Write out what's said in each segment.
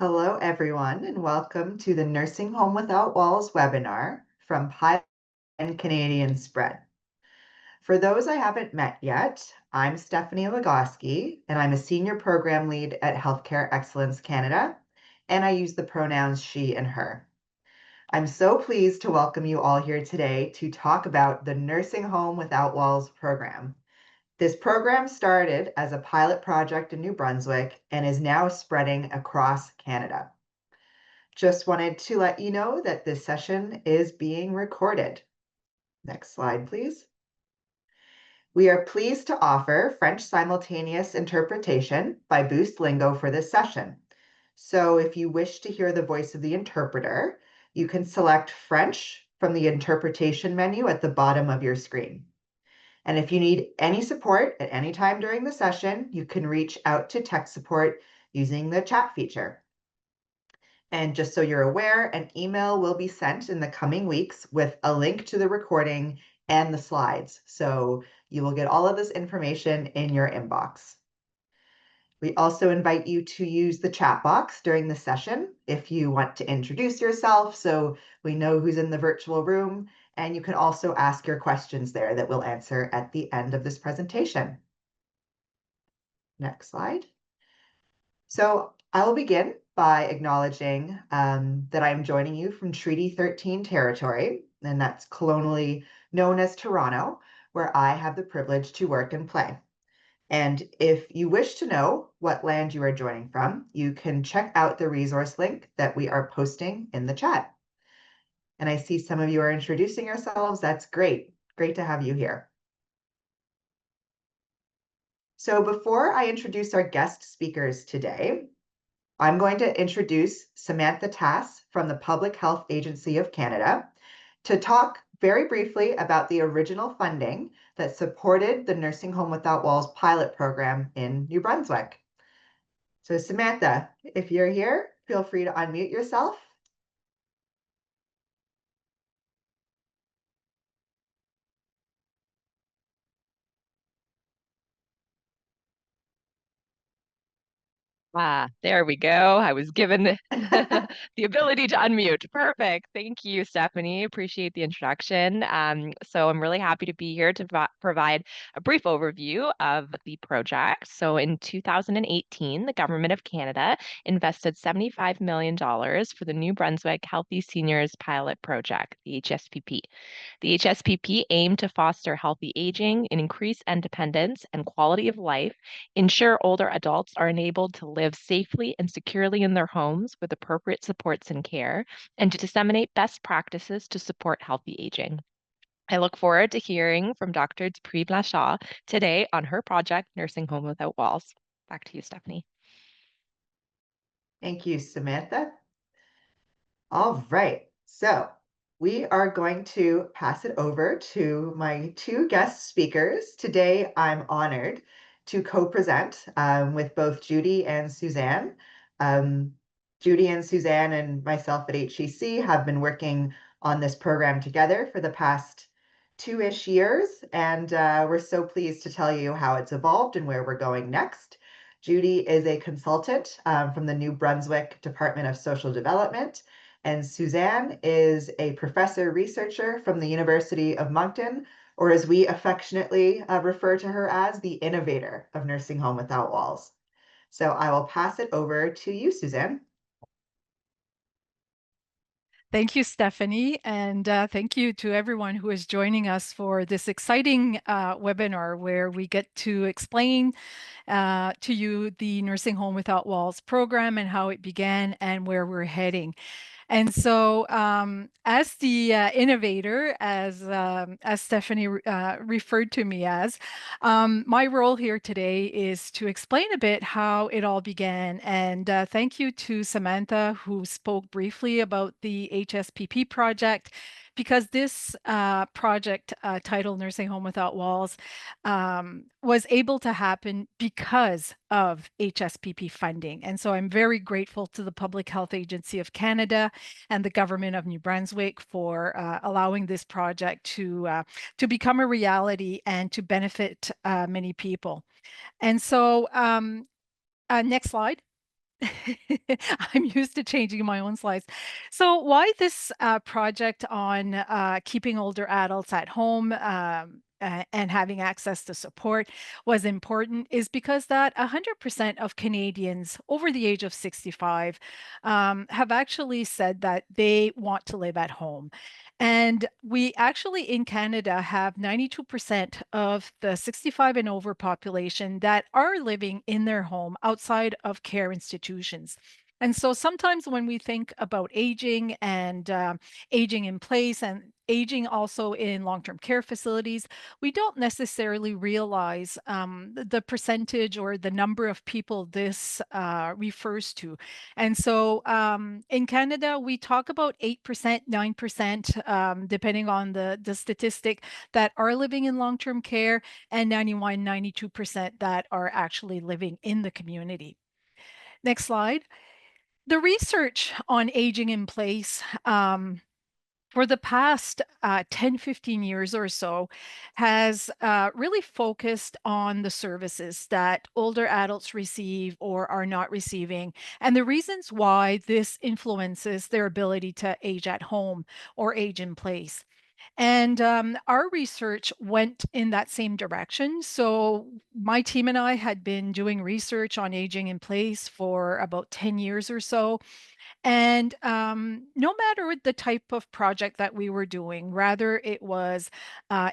Hello, everyone, and welcome to the Nursing Home Without Walls webinar from Pilot and Canadian Spread. For those I haven't met yet, I'm Stephanie Lagosky, and I'm a Senior Program Lead at Healthcare Excellence Canada, and I use the pronouns she and her. I'm so pleased to welcome you all here today to talk about the Nursing Home Without Walls program. This program started as a pilot project in New Brunswick and is now spreading across Canada. Just wanted to let you know that this session is being recorded. Next slide, please. We are pleased to offer French simultaneous interpretation by Boost Lingo for this session. So if you wish to hear the voice of the interpreter, you can select French from the interpretation menu at the bottom of your screen. And if you need any support at any time during the session, you can reach out to tech support using the chat feature. And just so you're aware, an email will be sent in the coming weeks with a link to the recording and the slides. So you will get all of this information in your inbox. We also invite you to use the chat box during the session if you want to introduce yourself so we know who's in the virtual room. And you can also ask your questions there that we'll answer at the end of this presentation. Next slide. So I will begin by acknowledging that I'm joining you from Treaty 13 territory, and that's colonially known as Toronto, where I have the privilege to work and play. And if you wish to know what land you are joining from, you can check out the resource link that we are posting in the chat. And I see some of you are introducing yourselves. That's great. Great to have you here. So before I introduce our guest speakers today, I'm going to introduce Samantha Tass from the Public Health Agency of Canada to talk very briefly about the original funding that supported the Nursing Home Without Walls pilot program in New Brunswick. So Samantha, if you're here, feel free to unmute yourself. There we go. I was given the ability to unmute. Perfect. Thank you, Stephanie. Appreciate the introduction. So I'm really happy to be here to provide a brief overview of the project. So in 2018, the Government of Canada invested $75 million for the New Brunswick Healthy Seniors Pilot Project, the HSPP. The HSPP aimed to foster healthy aging and increase independence and quality of life, ensure older adults are enabled to live safely and securely in their homes with appropriate supports and care, and to disseminate best practices to support healthy aging. I look forward to hearing from Dr. Dupuis-Blanchard today on her project, Nursing Home Without Walls. Back to you, Stephanie. Thank you, Samantha. All right, so we are going to pass it over to my two guest speakers. Today, I'm honored to co-present with both Judy and Suzanne. Judy and Suzanne and myself at HEC have been working on this program together for the past 2-ish years, and we're so pleased to tell you how it's evolved and where we're going next. Judy is a consultant from the New Brunswick Department of Social Development, and Suzanne is a professor researcher from the University of Moncton, or as we affectionately refer to her as, the innovator of Nursing Home Without Walls. So I will pass it over to you, Suzanne. Thank you, Stephanie, and thank you to everyone who is joining us for this exciting webinar where we get to explain to you the Nursing Home Without Walls program and how it began and where we're heading. And so, as the innovator, as Stephanie referred to me as, my role here today is to explain a bit how it all began. And thank you to Samantha, who spoke briefly about the HSPP project, because this project titled Nursing Home Without Walls was able to happen because of HSPP funding. And so I'm very grateful to the Public Health Agency of Canada and the Government of New Brunswick for allowing this project to become a reality and to benefit many people. And so next slide. I'm used to changing my own slides. So why this project on keeping older adults at home and having access to support was important is because that 100% of Canadians over the age of 65 have actually said that they want to live at home. And we actually in Canada have 92% of the 65 and over population that are living in their home outside of care institutions. And so sometimes when we think about aging and aging in place and aging also in long-term care facilities, we don't necessarily realize the percentage or the number of people this refers to. And so in Canada, we talk about 8%, 9%, depending on the statistic, that are living in long-term care, and 91, 92% that are actually living in the community. Next slide. The research on aging in place for the past 10, 15 years or so has really focused on the services that older adults receive or are not receiving, and the reasons why this influences their ability to age at home or age in place. And our research went in that same direction. So, my team and I had been doing research on aging in place for about 10 years or so. And no matter the type of project that we were doing, rather it was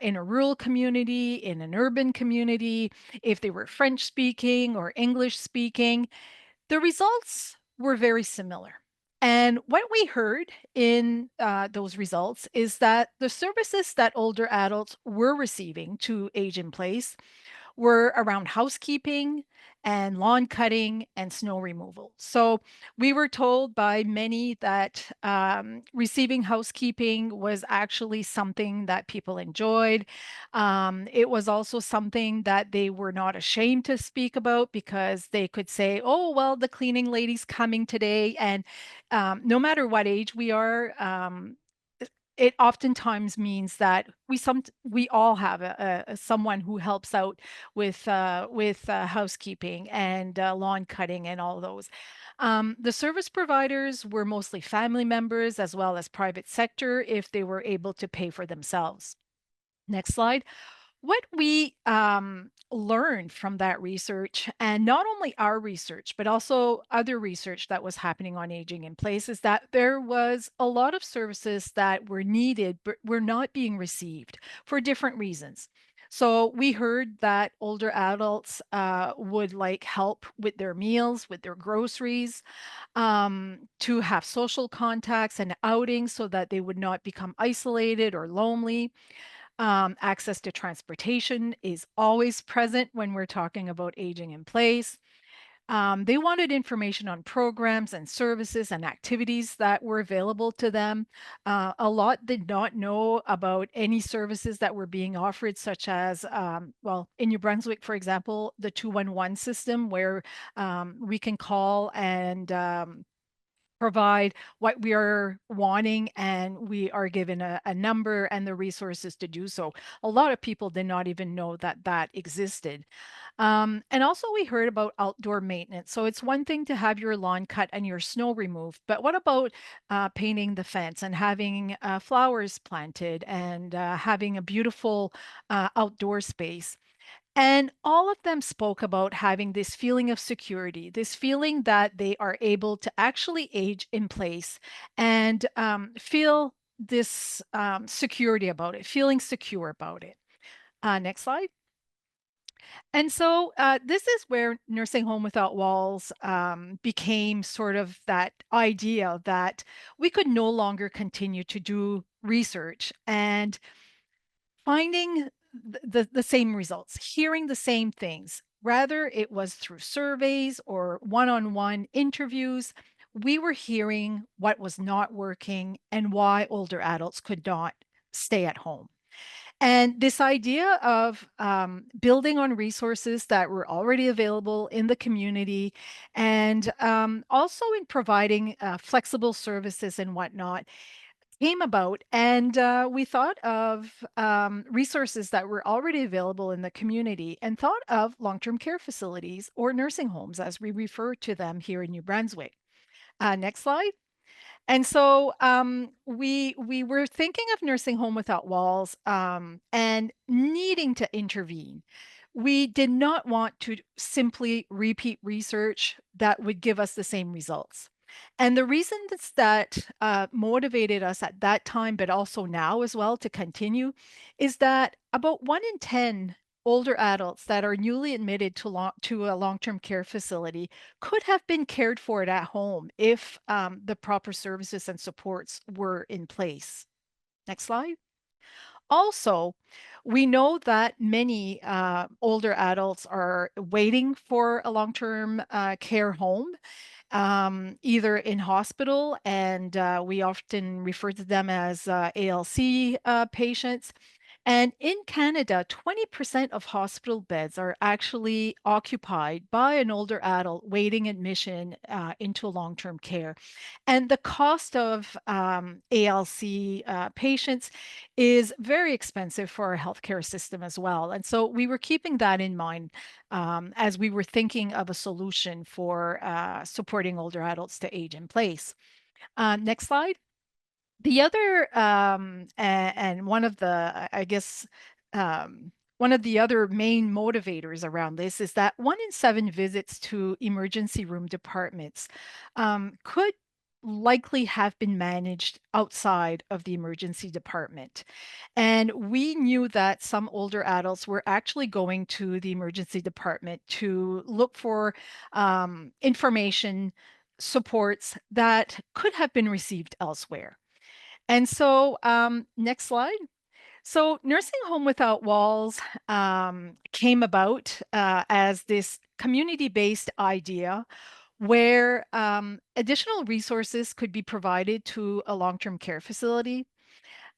in a rural community, in an urban community, if they were French speaking or English speaking, the results were very similar. And what we heard in those results is that the services that older adults were receiving to age in place were around housekeeping and lawn cutting and snow removal. So we were told by many that receiving housekeeping was actually something that people enjoyed. It was also something that they were not ashamed to speak about because they could say, oh, well, the cleaning lady's coming today. And no matter what age we are, it oftentimes means that we all have someone who helps out with housekeeping and lawn cutting and all those. The service providers were mostly family members as well as private sector if they were able to pay for themselves. Next slide. What we learned from that research, and not only our research, but also other research that was happening on aging in place, is that there was a lot of services that were needed but were not being received for different reasons. So we heard that older adults would like help with their meals, with their groceries, to have social contacts and outings so that they would not become isolated or lonely. Access to transportation is always present when we're talking about aging in place. They wanted information on programs and services and activities that were available to them. A lot did not know about any services that were being offered, such as, well, in New Brunswick, for example, the 211 system, where we can call and provide what we are wanting, and we are given a number and the resources to do so. A lot of people did not even know that that existed. And also we heard about outdoor maintenance. So it's one thing to have your lawn cut and your snow removed, but what about painting the fence and having flowers planted and having a beautiful outdoor space? And all of them spoke about having this feeling of security, this feeling that they are able to actually age in place and feel this security about it, feeling secure about it. Next slide. And so this is where Nursing Home Without Walls became sort of that idea that we could no longer continue to do research and finding the same results, hearing the same things. Rather, it was through surveys or one-on-one interviews. We were hearing what was not working and why older adults could not stay at home. And this idea of building on resources that were already available in the community and also in providing flexible services and whatnot came about, and we thought of resources that were already available in the community and thought of long-term care facilities or nursing homes, as we refer to them here in New Brunswick. Next slide. And so we were thinking of nursing home without walls and needing to intervene. We did not want to simply repeat research that would give us the same results. And the reasons that motivated us at that time, but also now as well to continue, is that about 1 in 10 older adults that are newly admitted to a long-term care facility could have been cared for at home if the proper services and supports were in place. Next slide. Also, we know that many older adults are waiting for a long-term care home, either in hospital, and we often refer to them as ALC patients. And in Canada, 20% of hospital beds are actually occupied by an older adult waiting admission into long-term care. And the cost of ALC patients is very expensive for our healthcare system as well. And so we were keeping that in mind as we were thinking of a solution for supporting older adults to age in place. Next slide. The other, and one of the, I guess, one of the other main motivators around this is that 1 in 7 visits to emergency room departments could likely have been managed outside of the emergency department. And we knew that some older adults were actually going to the emergency department to look for information, supports that could have been received elsewhere. And so, next slide. So, Nursing Home Without Walls came about as this community based idea where additional resources could be provided to a long term care facility,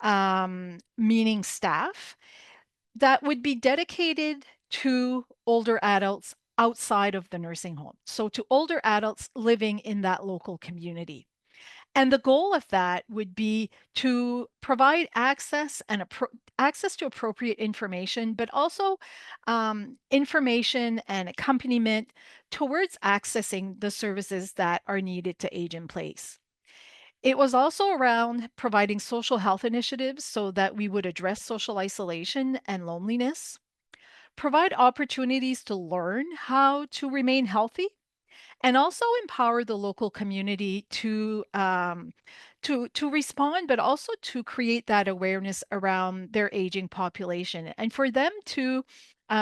meaning staff that would be dedicated to older adults outside of the nursing home. So, to older adults living in that local community. And the goal of that would be to provide access and access to appropriate information, but also information and accompaniment towards accessing the services that are needed to age in place. It was also around providing social health initiatives so that we would address social isolation and loneliness, provide opportunities to learn how to remain healthy, and also empower the local community to respond, but also to create that awareness around their aging population and for them to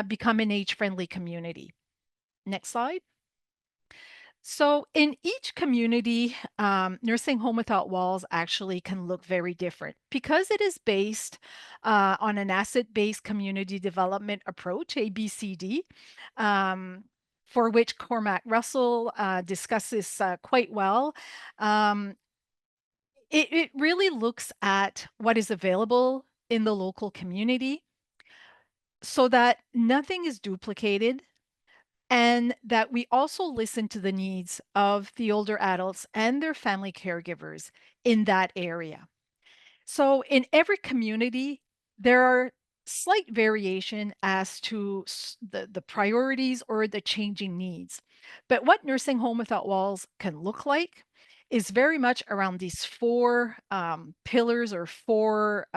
become an age-friendly community. Next slide. So in each community, Nursing Home Without Walls actually can look very different because it is based on an asset-based community development approach, ABCD, for which Cormac Russell discusses quite well. It really looks at what is available in the local community so that nothing is duplicated and that we also listen to the needs of the older adults and their family caregivers in that area. So in every community, there are slight variation as to the priorities or the changing needs. But what Nursing Home Without Walls can look like is very much around these four pillars or four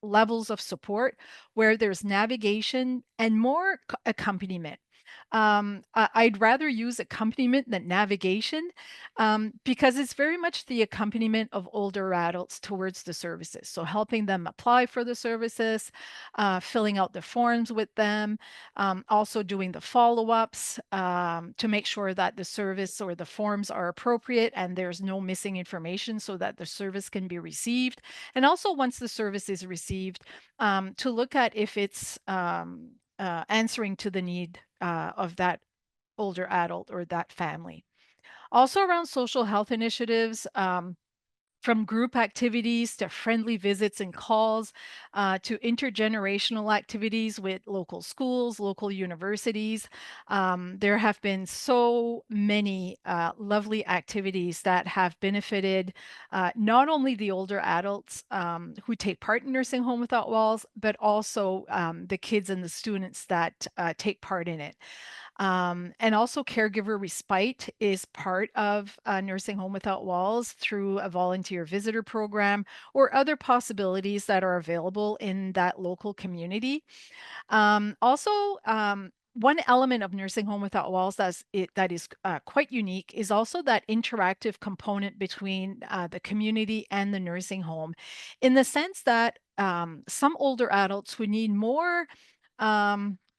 levels of support where there's navigation and more accompaniment. I'd rather use accompaniment than navigation because it's very much the accompaniment of older adults towards the services. So helping them apply for the services, filling out the forms with them, also doing the follow-ups to make sure that the service or the forms are appropriate and there's no missing information so that the service can be received. And also once the service is received, to look at if it's answering to the need of that older adult or that family. Also around social health initiatives, from group activities to friendly visits and calls, to intergenerational activities with local schools, local universities. There have been so many lovely activities that have benefited not only the older adults who take part in Nursing Home Without Walls, but also the kids and the students that take part in it. And also caregiver respite is part of Nursing Home Without Walls through a volunteer visitor program or other possibilities that are available in that local community. Also, one element of Nursing Home Without Walls that is quite unique is also that interactive component between the community and the nursing home, in the sense that some older adults who need more,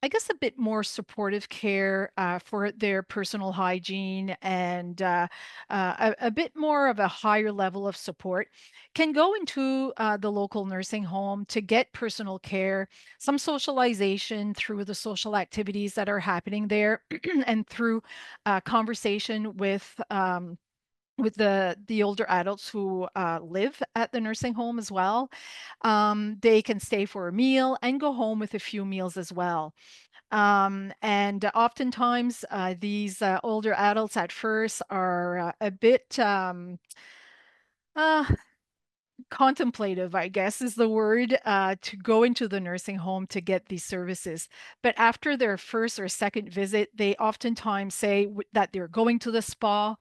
I guess, a bit more supportive care for their personal hygiene and a bit more of a higher level of support can go into the local nursing home to get personal care, some socialization through the social activities that are happening there, and through conversation with the older adults who live at the nursing home as well. They can stay for a meal and go home with a few meals as well. And oftentimes, these older adults at first are a bit uh, contemplative, I guess is the word, to go into the nursing home to get these services. But after their first or second visit, they oftentimes say that they're going to the spa,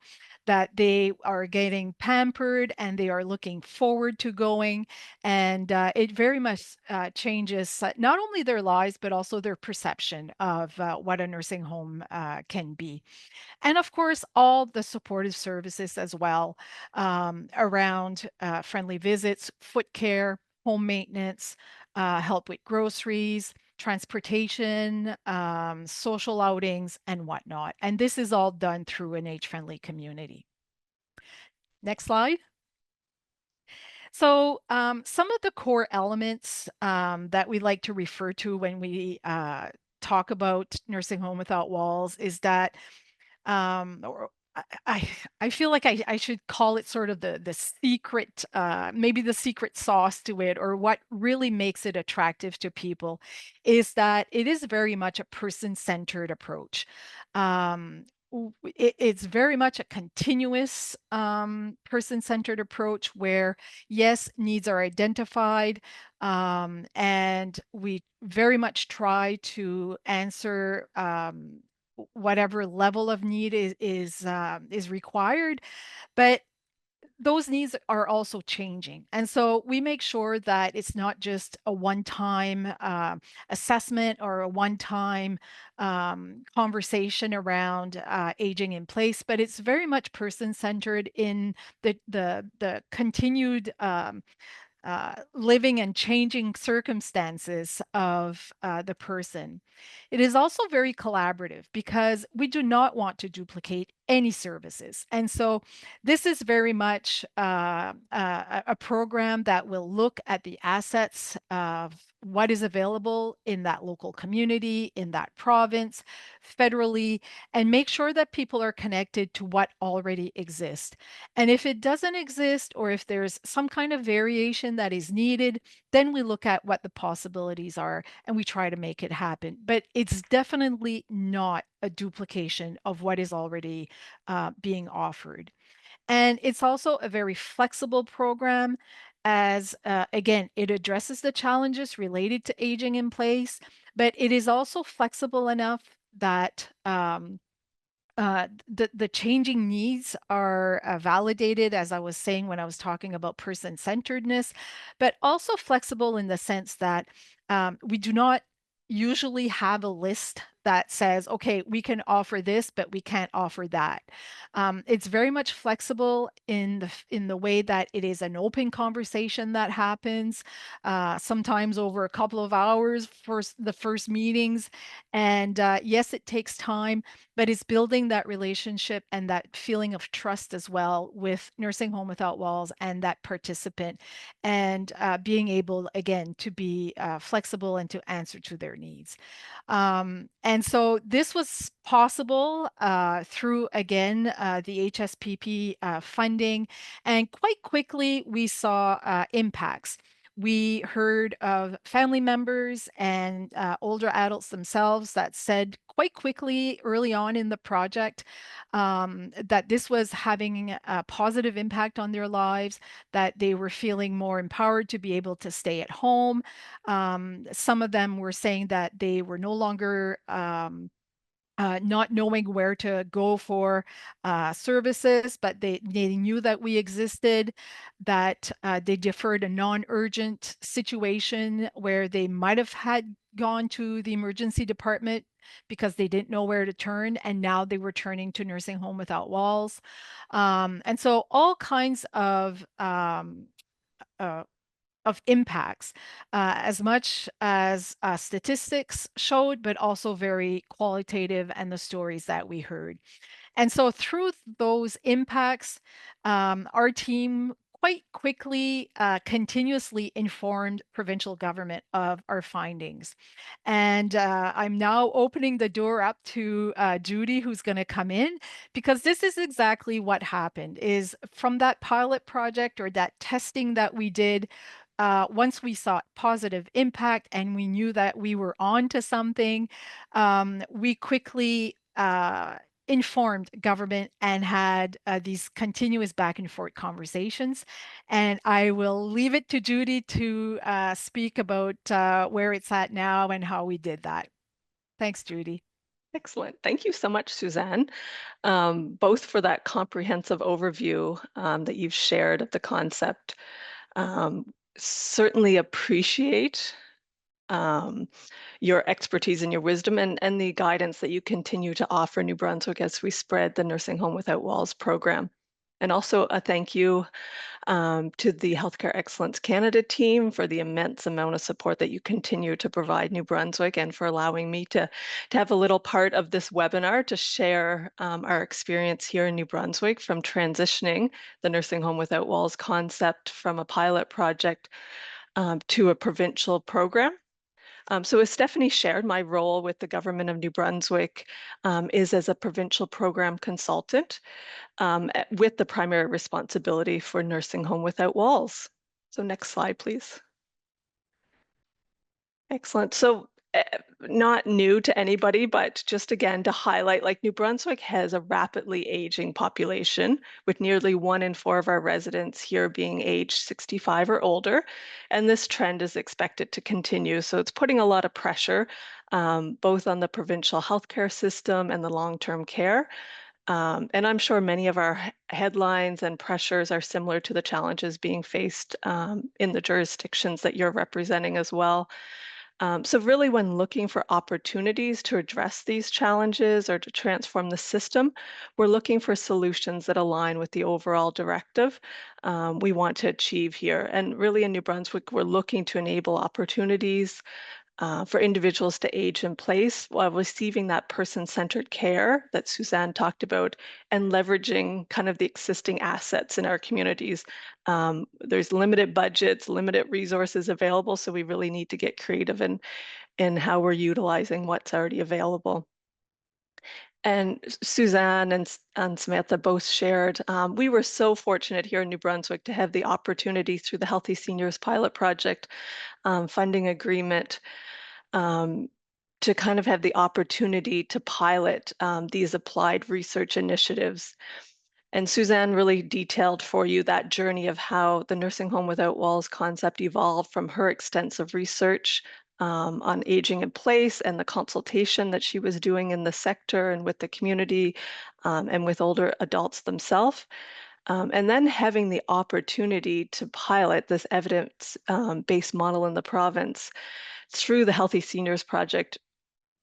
that they are getting pampered, and they are looking forward to going. And it very much changes not only their lives, but also their perception of what a nursing home can be. And of course, all the supportive services as well, around friendly visits, foot care, home maintenance, help with groceries, transportation, social outings, and whatnot. And this is all done through an age-friendly community. Next slide. So some of the core elements that we like to refer to when we talk about Nursing Home Without Walls is that or I feel like I should call it sort of the secret, maybe the secret sauce to it, or what really makes it attractive to people is that it is very much a person-centered approach. It's very much a continuous person-centered approach where, yes, needs are identified, and we very much try to answer whatever level of need is required, but those needs are also changing. And so we make sure that it's not just a one-time assessment or a one-time conversation around aging in place, but it's very much person-centered in the continued living and changing circumstances of the person. It is also very collaborative because we do not want to duplicate any services. And so this is very much a program that will look at the assets of what is available in that local community, in that province, federally, and make sure that people are connected to what already exists. And if it doesn't exist, or if there's some kind of variation that is needed, then we look at what the possibilities are and we try to make it happen. But it's definitely not a duplication of what is already being offered. And it's also a very flexible program as, again, it addresses the challenges related to aging in place, but it is also flexible enough that the changing needs are validated, as I was saying when I was talking about person-centeredness, but also flexible in the sense that we do not usually have a list that says, okay, we can offer this, but we can't offer that. It's very much flexible in the way that it is an open conversation that happens, sometimes over a couple of hours for the first meetings. And yes, it takes time, but it's building that relationship and that feeling of trust as well with Nursing Home Without Walls and that participant, and being able, again, to be flexible and to answer to their needs. And so this was possible through, again, the HSPP funding. And quite quickly, we saw impacts. We heard of family members and older adults themselves that said quite quickly early on in the project that this was having a positive impact on their lives, that they were feeling more empowered to be able to stay at home. Some of them were saying that they were no longer not knowing where to go for services, but they knew that we existed, that they deferred a non-urgent situation where they might have had gone to the emergency department because they didn't know where to turn, and now they were turning to Nursing Home Without Walls. And so all kinds uh, of impacts, as much as statistics showed, but also very qualitative and the stories that we heard. And so through those impacts, our team quite quickly, continuously informed provincial government of our findings. And I'm now opening the door up to Judy, who's going to come in, because this is exactly what happened, is from that pilot project or that testing that we did, once we saw positive impact and we knew that we were on to something, we quickly informed government and had these continuous back and forth conversations. And I will leave it to Judy to speak about where it's at now and how we did that. Thanks, Judy. Excellent. Thank you so much, Suzanne, both for that comprehensive overview that you've shared of the concept. Certainly appreciate your expertise and your wisdom and the guidance that you continue to offer New Brunswick as we spread the Nursing Home Without Walls program. And also a thank you to the Healthcare Excellence Canada team for the immense amount of support that you continue to provide New Brunswick, and for allowing me to have a little part of this webinar to share our experience here in New Brunswick from transitioning the Nursing Home Without Walls concept from a pilot project to a provincial program. So as Stephanie shared, my role with the Government of New Brunswick is as a provincial program consultant with the primary responsibility for Nursing Home Without Walls. So next slide, please. Excellent. So not new to anybody, but just again to highlight, like, New Brunswick has a rapidly aging population, with nearly 1 in 4 of our residents here being aged 65 or older, and this trend is expected to continue. So it's putting a lot of pressure both on the provincial healthcare system and the long-term care. And I'm sure many of our headlines and pressures are similar to the challenges being faced in the jurisdictions that you're representing as well. So really, when looking for opportunities to address these challenges or to transform the system, we're looking for solutions that align with the overall directive we want to achieve here. And really, in New Brunswick, we're looking to enable opportunities for individuals to age in place while receiving that person-centered care that Suzanne talked about, and leveraging kind of the existing assets in our communities. There's limited budgets, limited resources available, so we really need to get creative in how we're utilizing what's already available. And Suzanne and Samantha both shared, we were so fortunate here in New Brunswick to have the opportunity through the Healthy Seniors Pilot Project funding agreement to kind of have the opportunity to pilot these applied research initiatives. And Suzanne really detailed for you that journey of how the Nursing Home Without Walls concept evolved from her extensive research on aging in place and the consultation that she was doing in the sector and with the community and with older adults themselves. And then having the opportunity to pilot this evidence-based model in the province through the Healthy Seniors Project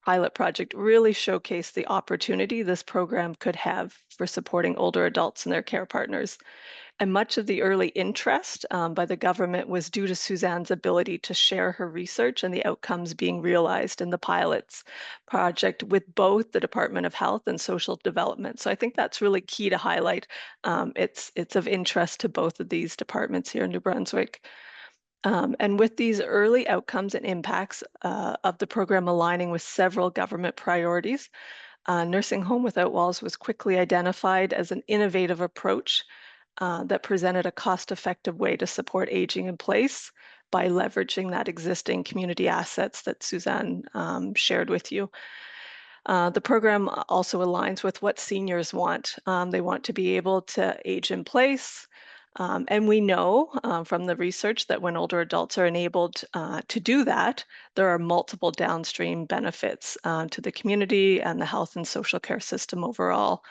pilot project really showcased the opportunity this program could have for supporting older adults and their care partners. And much of the early interest by the government was due to Suzanne's ability to share her research and the outcomes being realized in the pilots project with both the Department of Health and Social Development. So I think that's really key to highlight. It's of interest to both of these departments here in New Brunswick. And with these early outcomes and impacts of the program aligning with several government priorities, Nursing Home Without Walls was quickly identified as an innovative approach that presented a cost-effective way to support aging in place by leveraging that existing community assets that Suzanne shared with you. The program also aligns with what seniors want. They want to be able to age in place. And we know from the research that when older adults are enabled to do that, there are multiple downstream benefits to the community and the health and social care system overall.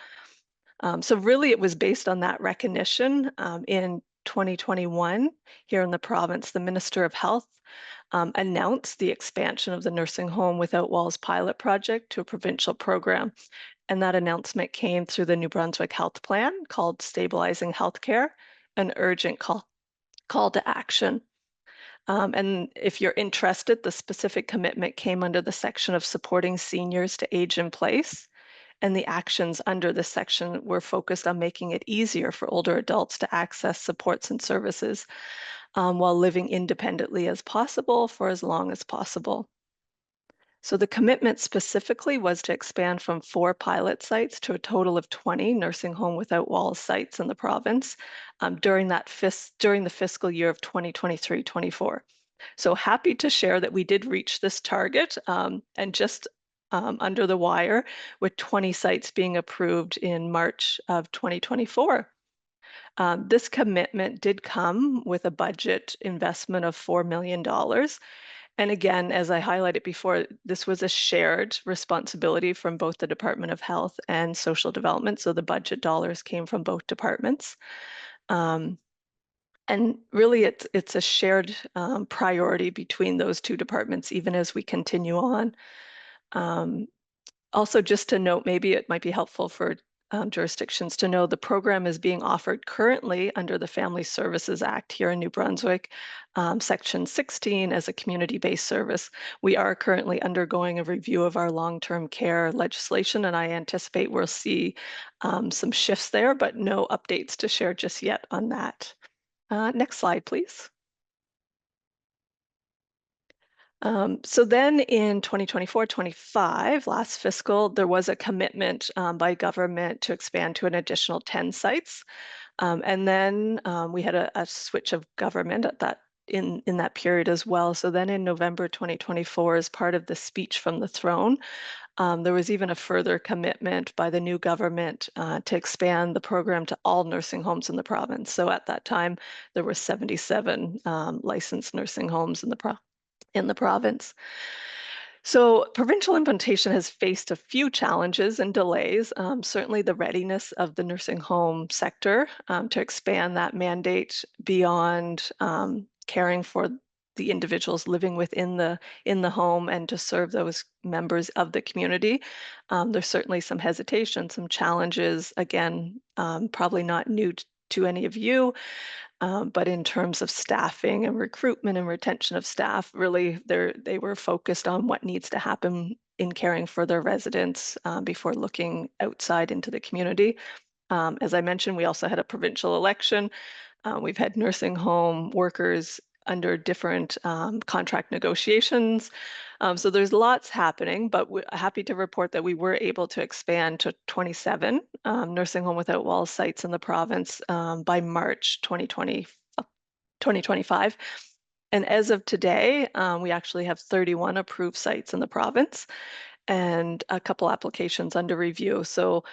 So really it was based on that recognition. In 2021, here in the province, the Minister of Health announced the expansion of the Nursing Home Without Walls pilot project to a provincial program. And that announcement came through the New Brunswick Health Plan called Stabilizing Healthcare, an urgent call to action. And if you're interested, the specific commitment came under the section of supporting seniors to age in place. And the actions under this section were focused on making it easier for older adults to access supports and services while living independently as possible for as long as possible. So the commitment specifically was to expand from 4 pilot sites to a total of 20 Nursing Home Without Walls sites in the province during the fiscal year of 2023-24. So happy to share that we did reach this target and just under the wire, with 20 sites being approved in March of 2024. This commitment did come with a budget investment of $4 million. And again, as I highlighted before, this was a shared responsibility from both the Department of Health and Social Development. So the budget dollars came from both departments. And really, it's a shared priority between those two departments, even as we continue on. Also, just to note, maybe it might be helpful for jurisdictions to know the program is being offered currently under the Family Services Act here in New Brunswick, Section 16, as a community-based service. We are currently undergoing a review of our long-term care legislation, and I anticipate we'll see some shifts there, but no updates to share just yet on that. Next slide, please. So then in 2024-25, last fiscal, there was a commitment by government to expand to an additional 10 sites. And then we had a switch of government at that in that period as well. So then in November 2024, as part of the speech from the throne, there was even a further commitment by the new government to expand the program to all nursing homes in the province. So at that time, there were 77 licensed nursing homes in the province. So provincial implementation has faced a few challenges and delays. Certainly the readiness of the nursing home sector to expand that mandate beyond caring for the individuals living within the home and to serve those members of the community. There's certainly some hesitation, some challenges, again, probably not new to any of you. But in terms of staffing and recruitment and retention of staff, really they were focused on what needs to happen in caring for their residents before looking outside into the community. As I mentioned, we also had a provincial election. We've had nursing home workers under different contract negotiations. So there's lots happening, but we're happy to report that we were able to expand to 27 Nursing Home Without Walls sites in the province by March 2025. And as of today, we actually have 31 approved sites in the province and a couple applications under review. So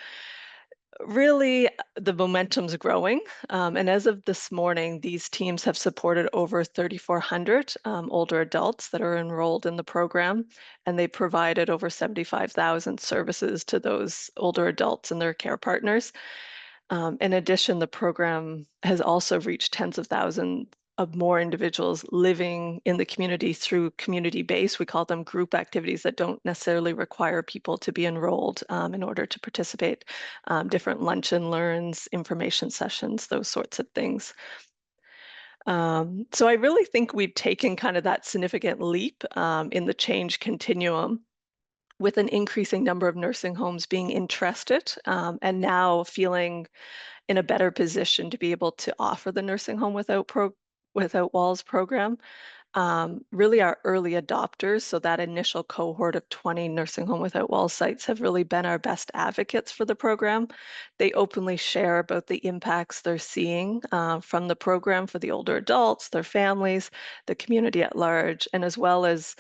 really, the momentum's growing. And as of this morning, these teams have supported over 3,400 older adults that are enrolled in the program, and they provided over 75,000 services to those older adults and their care partners. In addition, the program has also reached tens of thousands of more individuals living in the community through community-based, we call them group activities that don't necessarily require people to be enrolled in order to participate, different lunch and learns, information sessions, those sorts of things. So I really think we've taken kind of that significant leap in the change continuum, with an increasing number of nursing homes being interested and now feeling in a better position to be able to offer the Nursing Home Without Without Walls program. Really our early adopters, so that initial cohort of 20 Nursing Home Without Walls sites have really been our best advocates for the program. They openly share about the impacts they're seeing from the program for the older adults, their families, the community at large, and as well as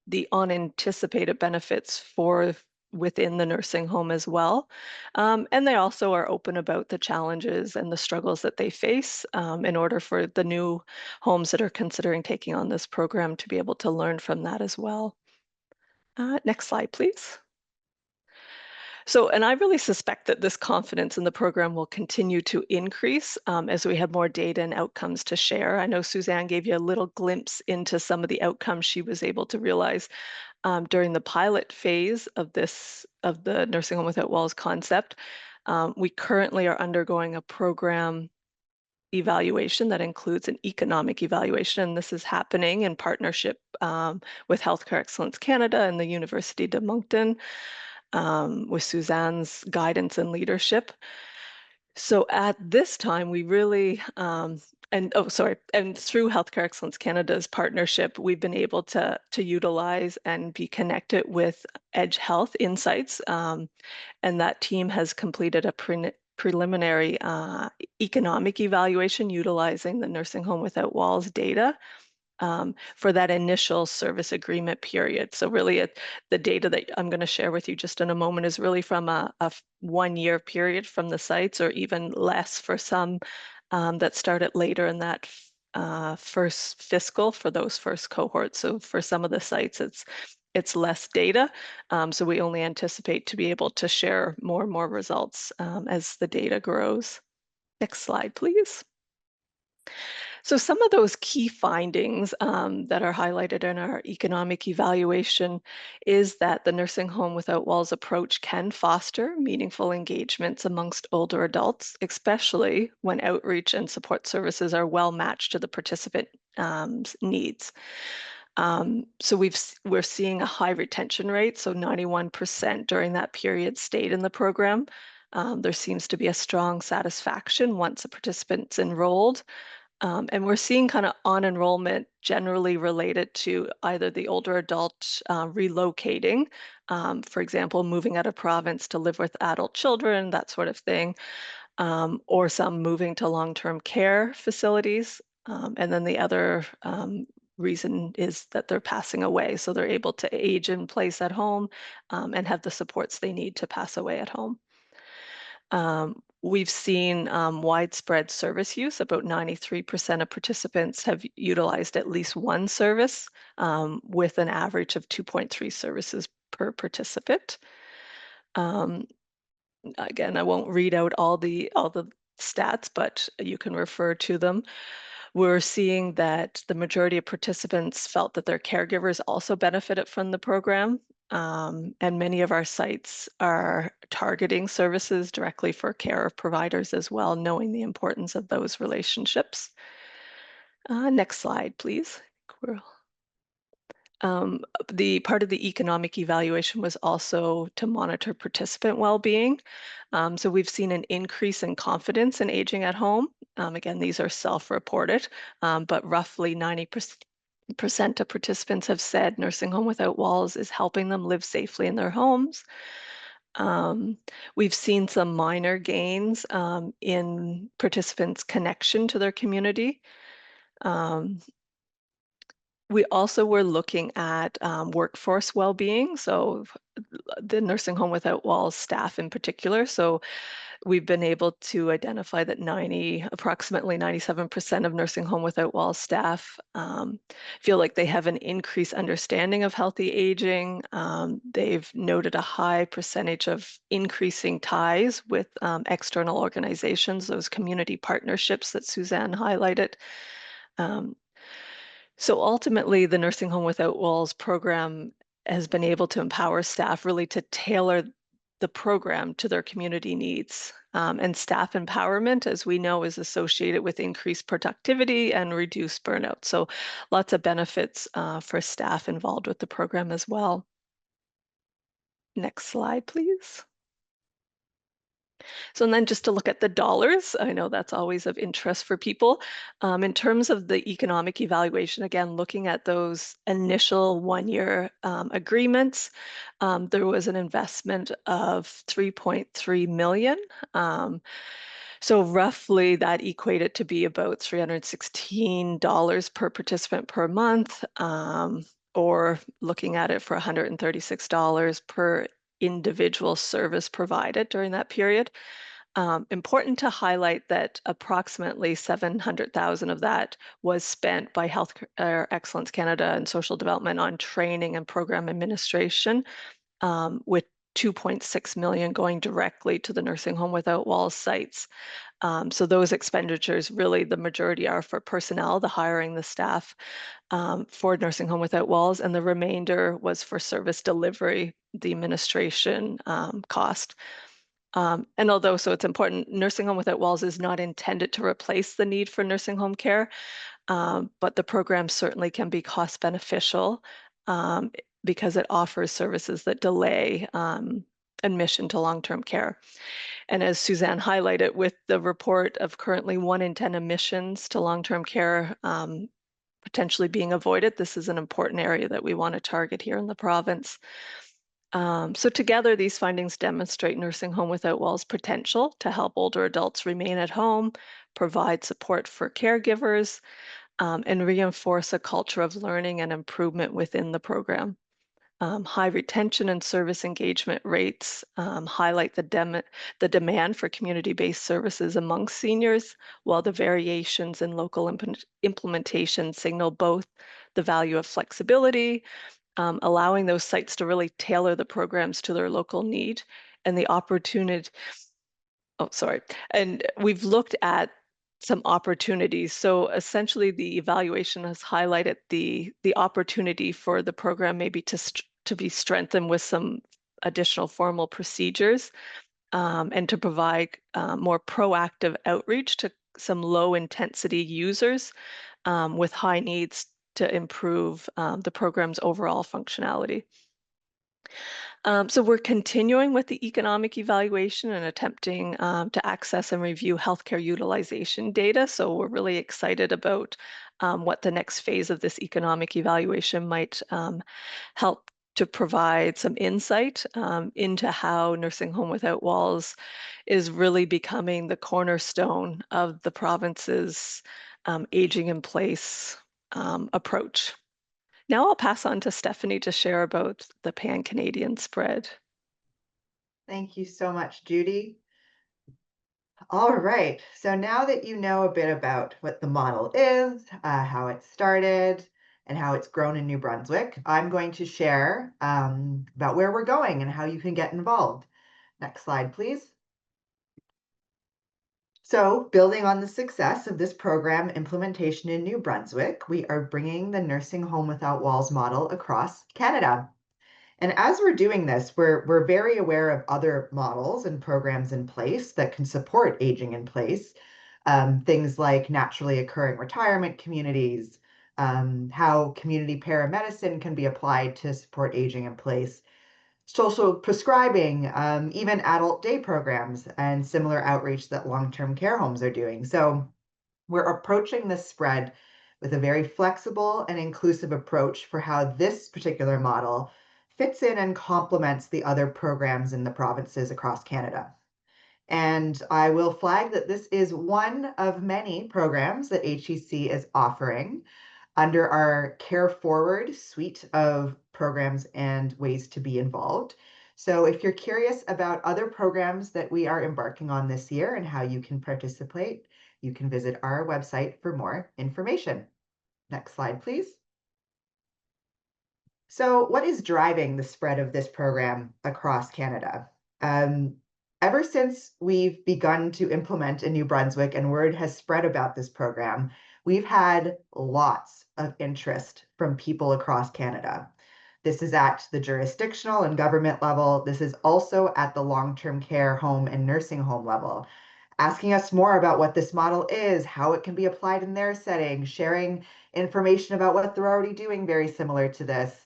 the unanticipated benefits for within the nursing home as well. And they also are open about the challenges and the struggles that they face in order for the new homes that are considering taking on this program to be able to learn from that as well. Next slide, please. So, and I really suspect that this confidence in the program will continue to increase as we have more data and outcomes to share. I know Suzanne gave you a little glimpse into some of the outcomes she was able to realize during the pilot phase of the Nursing Home Without Walls concept. We currently are undergoing a program evaluation that includes an economic evaluation, and this is happening in partnership with Healthcare Excellence Canada and the Université de Moncton with Suzanne's guidance and leadership. So at this time, we really, and through Healthcare Excellence Canada's partnership, we've been able to utilize and be connected with Edge Health Insights, and that team has completed a preliminary economic evaluation utilizing the Nursing Home Without Walls data for that initial service agreement period. So really the data that I'm going to share with you just in a moment is really from a 1-year period from the sites, or even less for some that started later in that first fiscal for those first cohorts. So for some of the sites, it's less data. So we only anticipate to be able to share more and more results as the data grows. Next slide, please. So some of those key findings that are highlighted in our economic evaluation is that the Nursing Home Without Walls approach can foster meaningful engagements amongst older adults, especially when outreach and support services are well matched to the participant needs. So we're seeing a high retention rate, so 91% during that period stayed in the program. There seems to be a strong satisfaction once a participant's enrolled. And we're seeing kind of on enrollment generally related to either the older adult relocating, for example, moving out of province to live with adult children, that sort of thing, or some moving to long-term care facilities. And then the other reason is that they're passing away, so they're able to age in place at home and have the supports they need to pass away at home. We've seen widespread service use. About 93% of participants have utilized at least one service with an average of 2.3 services per participant. Again, I won't read out all the stats, but you can refer to them. We're seeing that the majority of participants felt that their caregivers also benefited from the program. And many of our sites are targeting services directly for care providers as well, knowing the importance of those relationships. Next slide, please. The part of the economic evaluation was also to monitor participant well-being. So we've seen an increase in confidence in aging at home. Again, these are self-reported, but roughly 90% of participants have said Nursing Home Without Walls is helping them live safely in their homes. We've seen some minor gains in participants' connection to their community. We also were looking at workforce well-being, so the Nursing Home Without Walls staff in particular. So we've been able to identify that approximately 97% of Nursing Home Without Walls staff feel like they have an increased understanding of healthy aging. They've noted a high percentage of increasing ties with external organizations, those community partnerships that Suzanne highlighted. So ultimately, the Nursing Home Without Walls program has been able to empower staff really to tailor the program to their community needs. And staff empowerment, as we know, is associated with increased productivity and reduced burnout. So lots of benefits for staff involved with the program as well. Next slide, please. So, and then just to look at the dollars, I know that's always of interest for people. In terms of the economic evaluation, again, looking at those initial 1-year agreements, there was an investment of 3.3 million. So roughly that equated to be about $316 per participant per month, or looking at it for $136 per individual service provided during that period. Important to highlight that approximately 700,000 of that was spent by Health Excellence Canada and Social Development on training and program administration, with 2.6 million going directly to the Nursing Home Without Walls sites. So those expenditures, really the majority are for personnel, the hiring, the staff, for Nursing Home Without Walls, and the remainder was for service delivery, the administration cost. And although, so it's important, Nursing Home Without Walls is not intended to replace the need for nursing home care, but the program certainly can be cost beneficial, because it offers services that delay admission to long-term care. And as Suzanne highlighted, with the report of currently 1 in 10 admissions to long-term care potentially being avoided, this is an important area that we want to target here in the province. So together, these findings demonstrate Nursing Home Without Walls' potential to help older adults remain at home, provide support for caregivers, and reinforce a culture of learning and improvement within the program. High retention and service engagement rates highlight the demand for community-based services among seniors, while the variations in local implementation signal both the value of flexibility, allowing those sites to really tailor the programs to their local need, and the opportunity. Oh, sorry. And we've looked at some opportunities. So essentially, the evaluation has highlighted the opportunity for the program maybe to be strengthened with some additional formal procedures, and to provide more proactive outreach to some low intensity users with high needs to improve the program's overall functionality. So we're continuing with the economic evaluation and attempting to access and review healthcare utilization data. So we're really excited about what the next phase of this economic evaluation might help to provide some insight into how Nursing Home Without Walls is really becoming the cornerstone of the province's aging in place approach. Now I'll pass on to Stephanie to share about the Pan-Canadian spread. Thank you so much, Judy. All right, so now that you know a bit about what the model is, how it started, and how it's grown in New Brunswick, I'm going to share about where we're going and how you can get involved. Next slide, please. So, building on the success of this program implementation in New Brunswick, we are bringing the Nursing Home Without Walls model across Canada. And as we're doing this, we're very aware of other models and programs in place that can support aging in place. Things like naturally occurring retirement communities, how community paramedicine can be applied to support aging in place, social prescribing, even adult day programs, and similar outreach that long-term care homes are doing. So we're approaching this spread with a very flexible and inclusive approach for how this particular model fits in and complements the other programs in the provinces across Canada. And I will flag that this is one of many programs that HEC is offering under our Care Forward suite of programs and ways to be involved. So if you're curious about other programs that we are embarking on this year and how you can participate, you can visit our website for more information. Next slide, please. So what is driving the spread of this program across Canada? Ever since we've begun to implement in New Brunswick and word has spread about this program, we've had lots of interest from people across Canada. This is at the jurisdictional and government level. This is also at the long-term care home and nursing home level, asking us more about what this model is, how it can be applied in their setting, sharing information about what they're already doing very similar to this.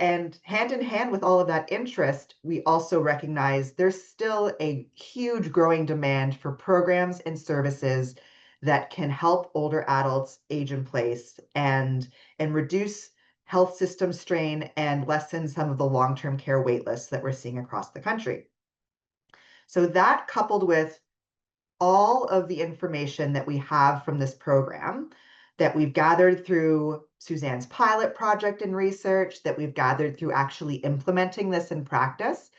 And hand in hand with all of that interest, we also recognize there's still a huge growing demand for programs and services that can help older adults age in place and reduce health system strain and lessen some of the long-term care wait lists that we're seeing across the country. So that, coupled with all of the information that we have from this program that we've gathered through Suzanne's pilot project and research, that we've gathered through actually implementing this in practice,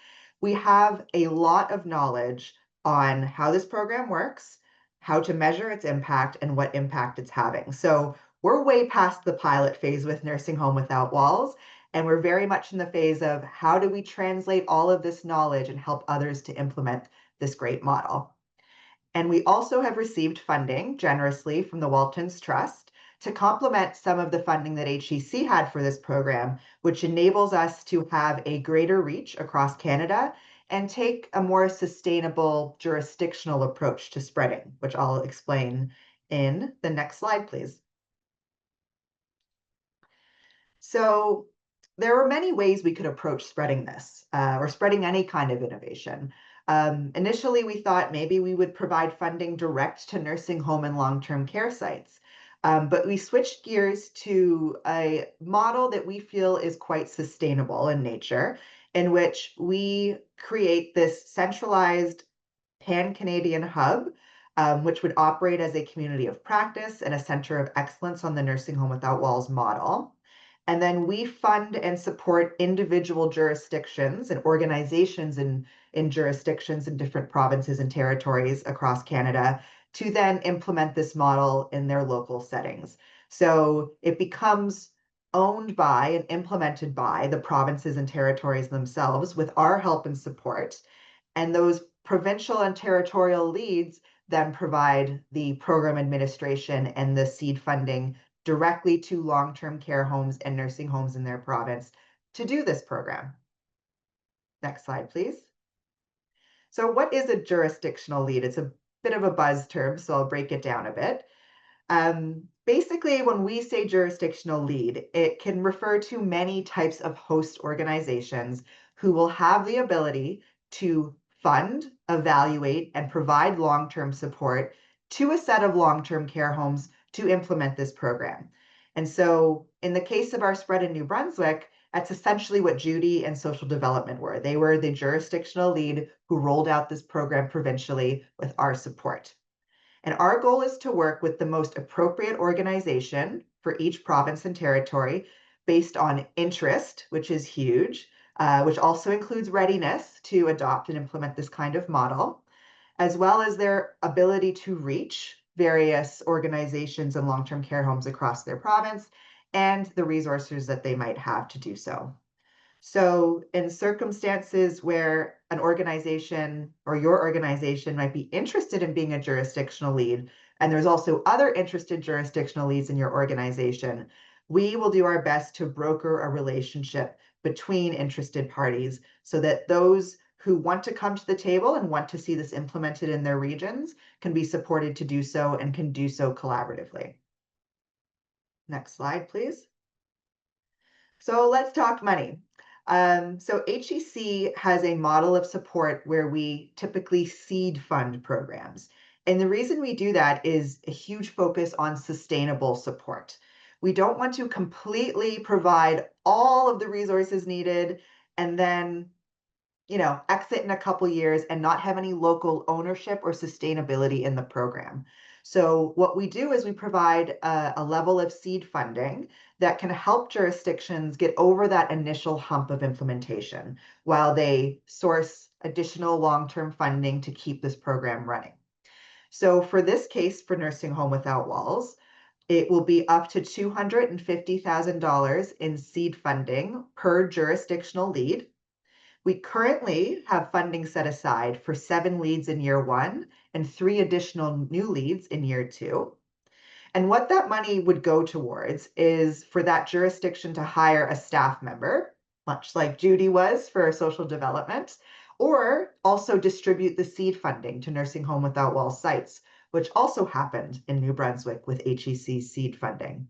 we have a lot of knowledge on how this program works, how to measure its impact, and what impact it's having. So we're way past the pilot phase with Nursing Home Without Walls, and we're very much in the phase of how do we translate all of this knowledge and help others to implement this great model. And we also have received funding generously from the Waltons Trust to complement some of the funding that HEC had for this program, which enables us to have a greater reach across Canada and take a more sustainable jurisdictional approach to spreading, which I'll explain in the next slide, please. So there are many ways we could approach spreading this or spreading any kind of innovation. Initially, we thought maybe we would provide funding direct to nursing home and long-term care sites. But we switched gears to a model that we feel is quite sustainable in nature, in which we create this centralized pan-Canadian hub, which would operate as a community of practice and a center of excellence on the Nursing Home Without Walls model. And then we fund and support individual jurisdictions and organizations in jurisdictions in different provinces and territories across Canada to then implement this model in their local settings. So it becomes owned by and implemented by the provinces and territories themselves with our help and support. And those provincial and territorial leads then provide the program administration and the seed funding directly to long-term care homes and nursing homes in their province to do this program. Next slide, please. So what is a jurisdictional lead? It's a bit of a buzz term, so I'll break it down a bit. Basically, when we say jurisdictional lead, it can refer to many types of host organizations who will have the ability to fund, evaluate, and provide long-term support to a set of long-term care homes to implement this program. And so in the case of our spread in New Brunswick, that's essentially what Judy and social development were. They were the jurisdictional lead who rolled out this program provincially with our support. And our goal is to work with the most appropriate organization for each province and territory based on interest, which is huge, which also includes readiness to adopt and implement this kind of model, as well as their ability to reach various organizations and long-term care homes across their province and the resources that they might have to do so. So in circumstances where an organization or your organization might be interested in being a jurisdictional lead, and there's also other interested jurisdictional leads in your organization, we will do our best to broker a relationship between interested parties so that those who want to come to the table and want to see this implemented in their regions can be supported to do so and can do so collaboratively. Next slide, please. So let's talk money. So HEC has a model of support where we typically seed fund programs. And the reason we do that is a huge focus on sustainable support. We don't want to completely provide all of the resources needed and then, exit in a couple years and not have any local ownership or sustainability in the program. So what we do is we provide a level of seed funding that can help jurisdictions get over that initial hump of implementation while they source additional long-term funding to keep this program running. So for this case, for Nursing Home Without Walls, it will be up to $250,000 in seed funding per jurisdictional lead. We currently have funding set aside for 7 leads in year 1 and 3 additional new leads in year 2. And what that money would go towards is for that jurisdiction to hire a staff member, much like Judy was for social development, or also distribute the seed funding to Nursing Home Without Walls sites, which also happened in New Brunswick with HEC seed funding.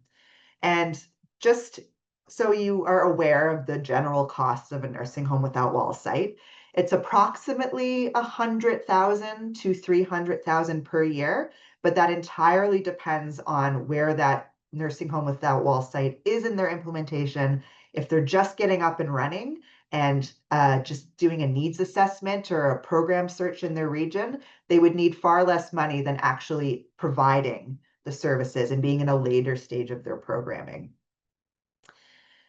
And just so you are aware of the general costs of a nursing home without walls site. It's approximately 100,000 to 300,000 per year, but that entirely depends on where that nursing home without walls site is in their implementation. If they're just getting up and running and just doing a needs assessment or a program search in their region, they would need far less money than actually providing the services and being in a later stage of their programming.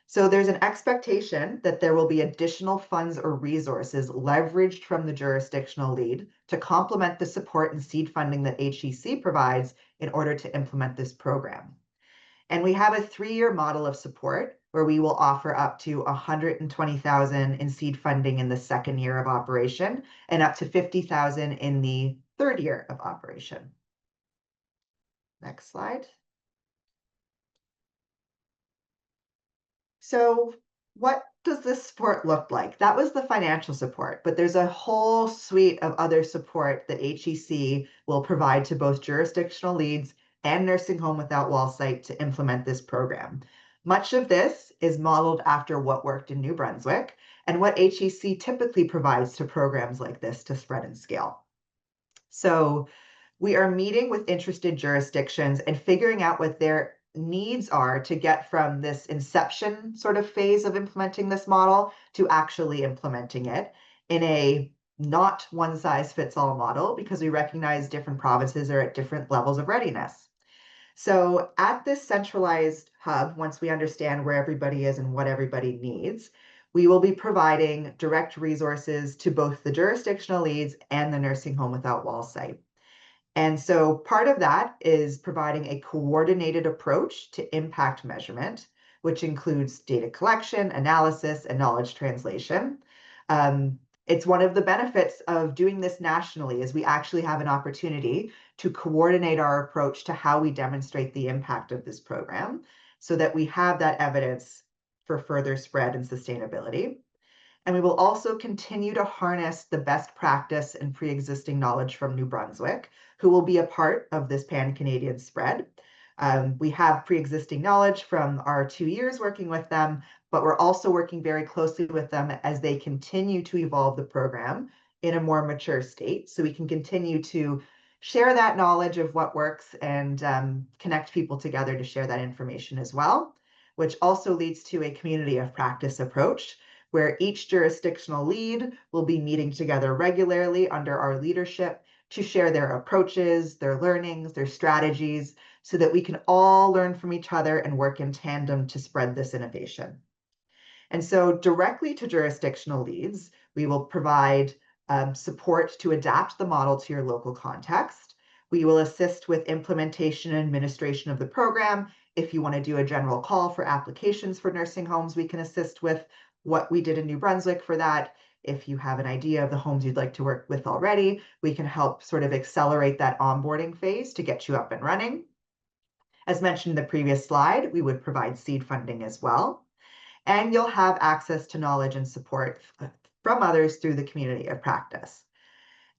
So there's an expectation that there will be additional funds or resources leveraged from the jurisdictional lead to complement the support and seed funding that HEC provides in order to implement this program. And we have a 3-year model of support where we will offer up to 120,000 in seed funding in the 2nd year of operation and up to 50,000 in the 3rd year of operation. Next slide. So what does this support look like? That was the financial support, but there's a whole suite of other support that HEC will provide to both jurisdictional leads and nursing home without walls site to implement this program. Much of this is modeled after what worked in New Brunswick and what HEC typically provides to programs like this to spread and scale. So we are meeting with interested jurisdictions and figuring out what their needs are to get from this inception sort of phase of implementing this model to actually implementing it in a not one size fits all model, because we recognize different provinces are at different levels of readiness. So at this centralized hub, once we understand where everybody is and what everybody needs, we will be providing direct resources to both the jurisdictional leads and the nursing home without walls site. And so part of that is providing a coordinated approach to impact measurement, which includes data collection, analysis, and knowledge translation. It's one of the benefits of doing this nationally is we actually have an opportunity to coordinate our approach to how we demonstrate the impact of this program so that we have that evidence for further spread and sustainability. And we will also continue to harness the best practice and pre-existing knowledge from New Brunswick, who will be a part of this pan-Canadian spread. We have pre-existing knowledge from our 2 years working with them, but we're also working very closely with them as they continue to evolve the program in a more mature state, so we can continue to share that knowledge of what works and connect people together to share that information as well, which also leads to a community of practice approach, where each jurisdictional lead will be meeting together regularly under our leadership to share their approaches, their learnings, their strategies, so that we can all learn from each other and work in tandem to spread this innovation. And so directly to jurisdictional leads, we will provide support to adapt the model to your local context. We will assist with implementation and administration of the program. If you want to do a general call for applications for nursing homes, we can assist with what we did in New Brunswick for that. If you have an idea of the homes you'd like to work with already, we can help sort of accelerate that onboarding phase to get you up and running. As mentioned in the previous slide, we would provide seed funding as well. And you'll have access to knowledge and support from others through the community of practice.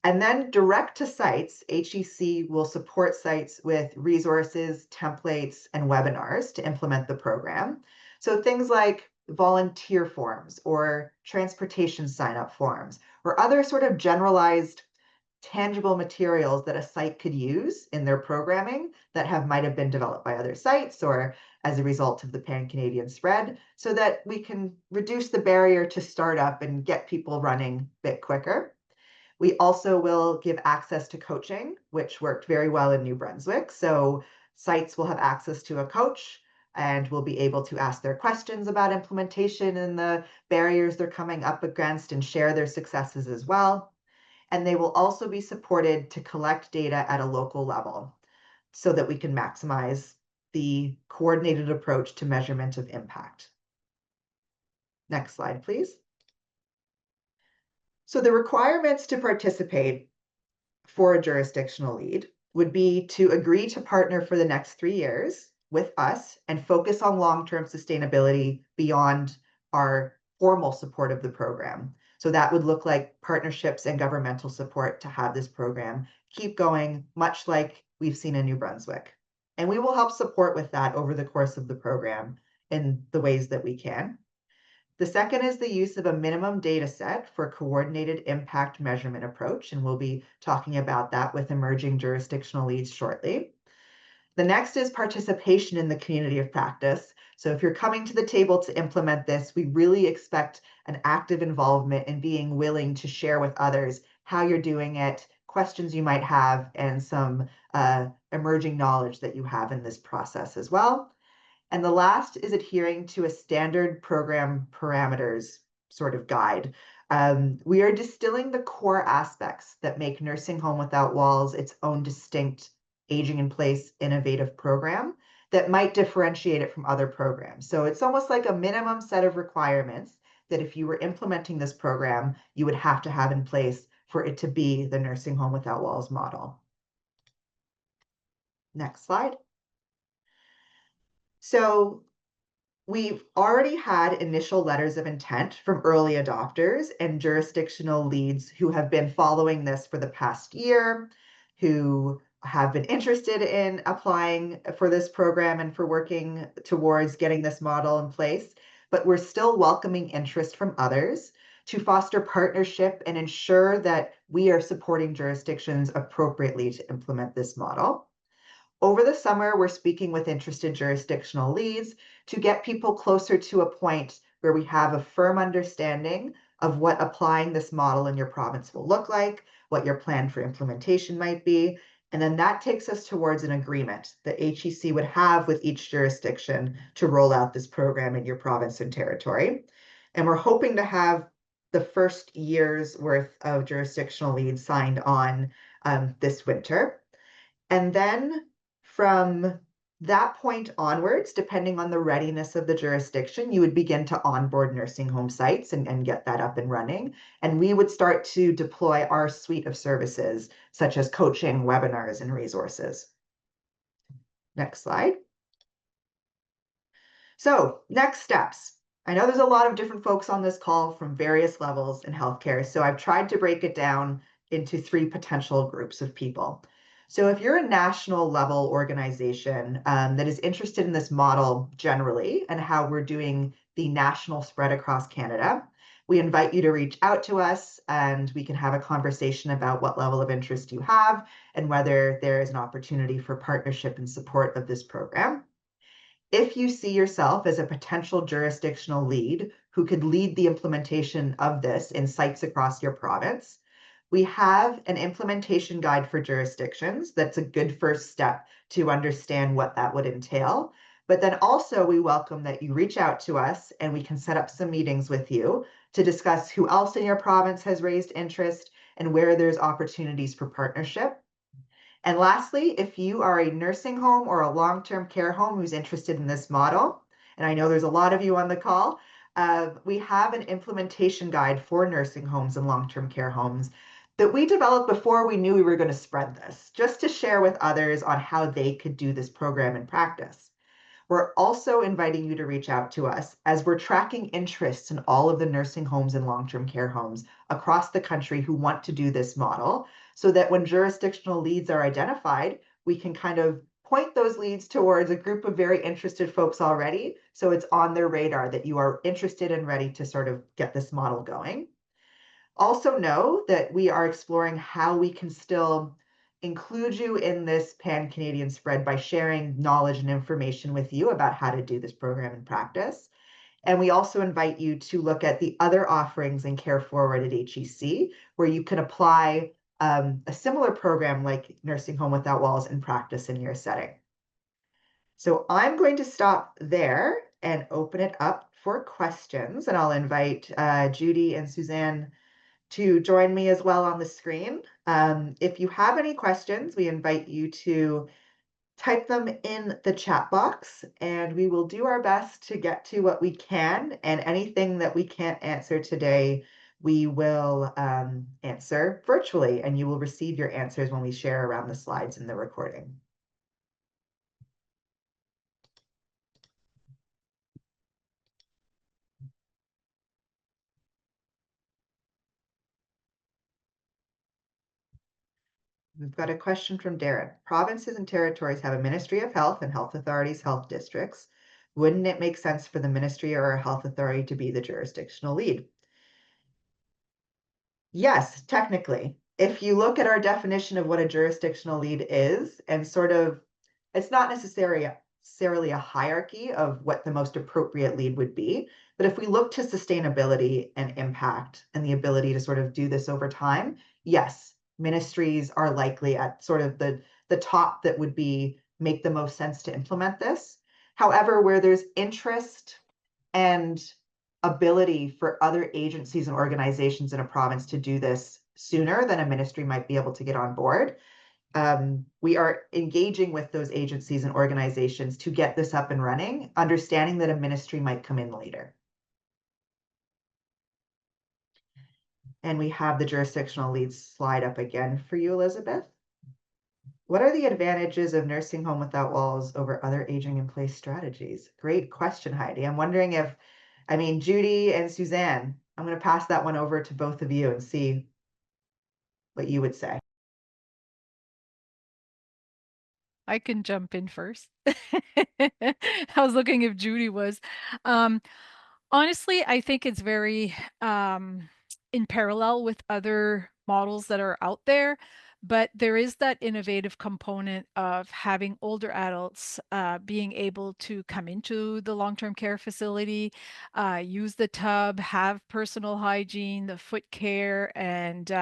And then direct to sites, HEC will support sites with resources, templates, and webinars to implement the program. So things like volunteer forms or transportation sign-up forms or other sort of generalized tangible materials that a site could use in their programming that might have been developed by other sites or as a result of the pan-Canadian spread, so that we can reduce the barrier to startup and get people running a bit quicker. We also will give access to coaching, which worked very well in New Brunswick. So sites will have access to a coach and will be able to ask their questions about implementation and the barriers they're coming up against and share their successes as well. And they will also be supported to collect data at a local level so that we can maximize the coordinated approach to measurement of impact. Next slide, please. So the requirements to participate for a jurisdictional lead would be to agree to partner for the next 3 years with us and focus on long-term sustainability beyond our formal support of the program. So that would look like partnerships and governmental support to have this program keep going, much like we've seen in New Brunswick. And we will help support with that over the course of the program in the ways that we can. The second is the use of a minimum data set for coordinated impact measurement approach, and we'll be talking about that with emerging jurisdictional leads shortly. The next is participation in the community of practice. So if you're coming to the table to implement this, we really expect an active involvement and being willing to share with others how you're doing it, questions you might have, and some emerging knowledge that you have in this process as well. And the last is adhering to a standard program parameters sort of guide. We are distilling the core aspects that make Nursing Home Without Walls its own distinct aging in place innovative program that might differentiate it from other programs. So it's almost like a minimum set of requirements that if you were implementing this program, you would have to have in place for it to be the Nursing Home Without Walls model. Next slide. So we've already had initial letters of intent from early adopters and jurisdictional leads who have been following this for the past year, who have been interested in applying for this program and for working towards getting this model in place. But we're still welcoming interest from others to foster partnership and ensure that we are supporting jurisdictions appropriately to implement this model. Over the summer, we're speaking with interested jurisdictional leads to get people closer to a point where we have a firm understanding of what applying this model in your province will look like, what your plan for implementation might be, and then that takes us towards an agreement that HEC would have with each jurisdiction to roll out this program in your province and territory. And we're hoping to have the first year's worth of jurisdictional leads signed on this winter. And then from that point onwards, depending on the readiness of the jurisdiction, you would begin to onboard nursing home sites and get that up and running. And we would start to deploy our suite of services, such as coaching, webinars, and resources. Next slide. So next steps. I know there's a lot of different folks on this call from various levels in healthcare, so I've tried to break it down into 3 potential groups of people. So if you're a national level organization that is interested in this model generally and how we're doing the national spread across Canada, we invite you to reach out to us and we can have a conversation about what level of interest you have and whether there is an opportunity for partnership and support of this program. If you see yourself as a potential jurisdictional lead who could lead the implementation of this in sites across your province, we have an implementation guide for jurisdictions. That's a good first step to understand what that would entail. But then also we welcome that you reach out to us and we can set up some meetings with you to discuss who else in your province has raised interest and where there's opportunities for partnership. And lastly, if you are a nursing home or a long-term care home who's interested in this model, and I know there's a lot of you on the call, we have an implementation guide for nursing homes and long-term care homes that we developed before we knew we were going to spread this, just to share with others on how they could do this program in practice. We're also inviting you to reach out to us as we're tracking interests in all of the nursing homes and long-term care homes across the country who want to do this model, so that when jurisdictional leads are identified, we can kind of point those leads towards a group of very interested folks already, so it's on their radar that you are interested and ready to sort of get this model going. Also know that we are exploring how we can still include you in this pan-Canadian spread by sharing knowledge and information with you about how to do this program in practice. And we also invite you to look at the other offerings in Care Forward at HEC, where you can apply a similar program like Nursing Home Without Walls in practice in your setting. So I'm going to stop there and open it up for questions, and I'll invite Judy and Suzanne to join me as well on the screen. If you have any questions, we invite you to type them in the chat box and we will do our best to get to what we can, and anything that we can't answer today, we will answer virtually, and you will receive your answers when we share around the slides in the recording. We've got a question from Darren. Provinces and territories have a Ministry of Health and health authorities, health districts. Wouldn't it make sense for the ministry or a health authority to be the jurisdictional lead? Yes, technically. If you look at our definition of what a jurisdictional lead is, and sort of, it's not necessarily a hierarchy of what the most appropriate lead would be. But if we look to sustainability and impact and the ability to sort of do this over time, yes, ministries are likely at sort of the top that would be make the most sense to implement this. However, where there's interest and ability for other agencies and organizations in a province to do this sooner than a ministry might be able to get on board, we are engaging with those agencies and organizations to get this up and running, understanding that a ministry might come in later. And we have the jurisdictional leads slide up again for you, Elizabeth. What are the advantages of nursing home without walls over other aging in place strategies? Great question, Heidi. I'm wondering if, I mean, Judy and Suzanne, I'm going to pass that one over to both of you and see what you would say. I can jump in first. I was looking if Judy was. Honestly, I think it's very in parallel with other models that are out there, but there is that innovative component of having older adults being able to come into the long-term care facility, use the tub, have personal hygiene, the foot care, and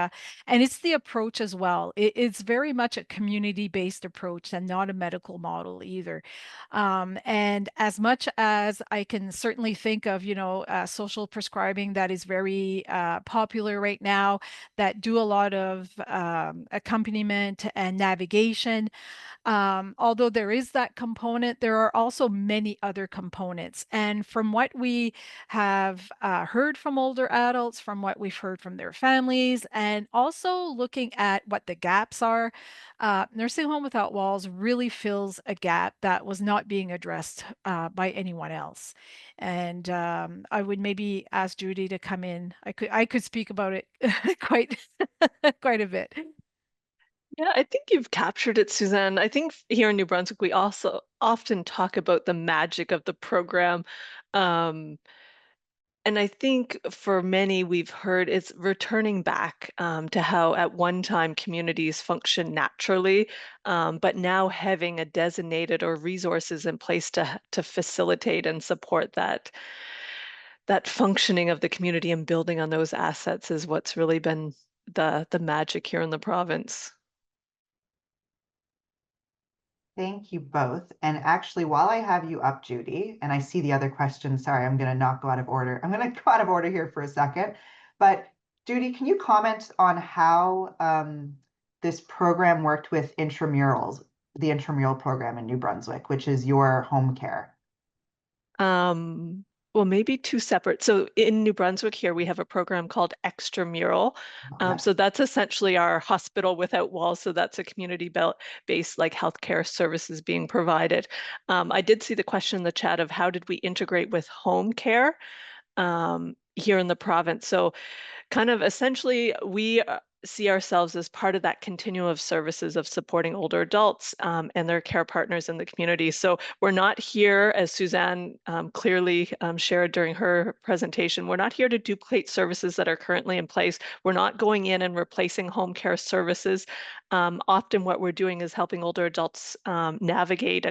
it's the approach as well. It's very much a community-based approach and not a medical model either. And as much as I can certainly think of, social prescribing that is very popular right now, that do a lot of accompaniment and navigation. Although there is that component, there are also many other components. And from what we have heard from older adults, from what we've heard from their families, and also looking at what the gaps are, Nursing Home Without Walls really fills a gap that was not being addressed by anyone else. And I would maybe ask Judy to come in. I could speak about it quite quite a bit. Yeah, I think you've captured it, Suzanne. I think here in New Brunswick, we also often talk about the magic of the program. And I think for many, we've heard it's returning back to how at one time communities function naturally, but now having a designated or resources in place to facilitate and support that functioning of the community and building on those assets is what's really been the magic here in the province. Thank you both. And actually, while I have you up, Judy, and I see the other question, sorry, I'm going to not go out of order. I'm going to go out of order here for a second. But Judy, can you comment on how this program worked with intramurals, the intramural program in New Brunswick, which is your home care? Well, maybe two separate. So in New Brunswick here, we have a program called Extramural. Okay. So that's essentially our hospital without walls. So that's a community-based like healthcare services being provided. I did see the question in the chat of how did we integrate with home care here in the province. So kind of essentially we see ourselves as part of that continuum of services of supporting older adults and their care partners in the community. So we're not here, as Suzanne clearly shared during her presentation, we're not here to duplicate services that are currently in place. We're not going in and replacing home care services. Often what we're doing is helping older adults navigate,